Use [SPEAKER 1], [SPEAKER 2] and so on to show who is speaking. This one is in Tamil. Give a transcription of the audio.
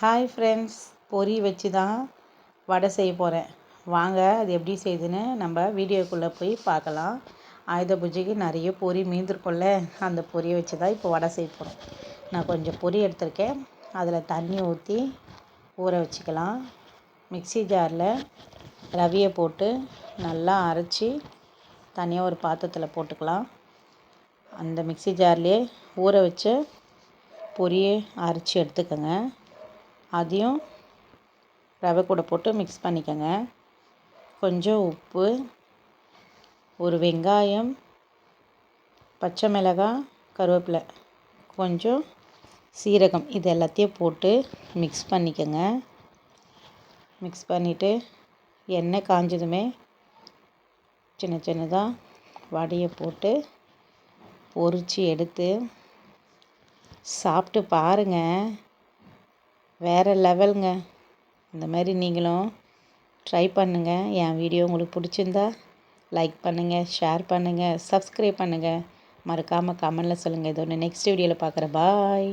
[SPEAKER 1] ஹாய் ஃப்ரெண்ட்ஸ், பொரி வச்சு தான் வடை செய்ய போகிறேன். வாங்க அது எப்படி செய்யுதுன்னு நம்ம வீடியோக்குள்ளே போய் பார்க்கலாம். ஆயுத பூஜைக்கு நிறைய பொரி மீந்திருக்கும்ல, அந்த பொரியை வச்சு தான் இப்போ வடை செய்ய போகிறோம். நான் கொஞ்சம் பொரி எடுத்திருக்கேன். அதில் தண்ணி ஊற்றி ஊற வச்சுக்கலாம். மிக்ஸி ஜாரில் ரவையை போட்டு நல்லா அரைச்சி தனியாக ஒரு பாத்திரத்தில் போட்டுக்கலாம். அந்த மிக்ஸி ஜார்லேயே ஊற வச்ச பொரியை அரைச்சி எடுத்துக்கோங்க. அதையும் ரவை கூட போட்டு மிக்ஸ் பண்ணிக்கோங்க. கொஞ்சம் உப்பு, ஒரு வெங்காயம், பச்சை மிளகாய், கருவேப்பிலை, கொஞ்சம் சீரகம், இது எல்லாத்தையும் போட்டு மிக்ஸ் பண்ணிக்கோங்க. மிக்ஸ் பண்ணிவிட்டு எண்ணெய் காஞ்சதுமே சின்ன சின்னதாக வடையை போட்டு பொரித்து எடுத்து சாப்பிட்டு பாருங்கள். வேறு லெவலுங்க. இந்த மாதிரி நீங்களும் ட்ரை பண்ணுங்கள். என் வீடியோ உங்களுக்கு பிடிச்சிருந்தா லைக் பண்ணுங்கள், ஷேர் பண்ணுங்கள், சப்ஸ்கிரைப் பண்ணுங்கள். மறக்காமல் கமெண்டில் சொல்லுங்கள். இதோட நெக்ஸ்ட் வீடியோவில் பார்க்குறேன். பாய்.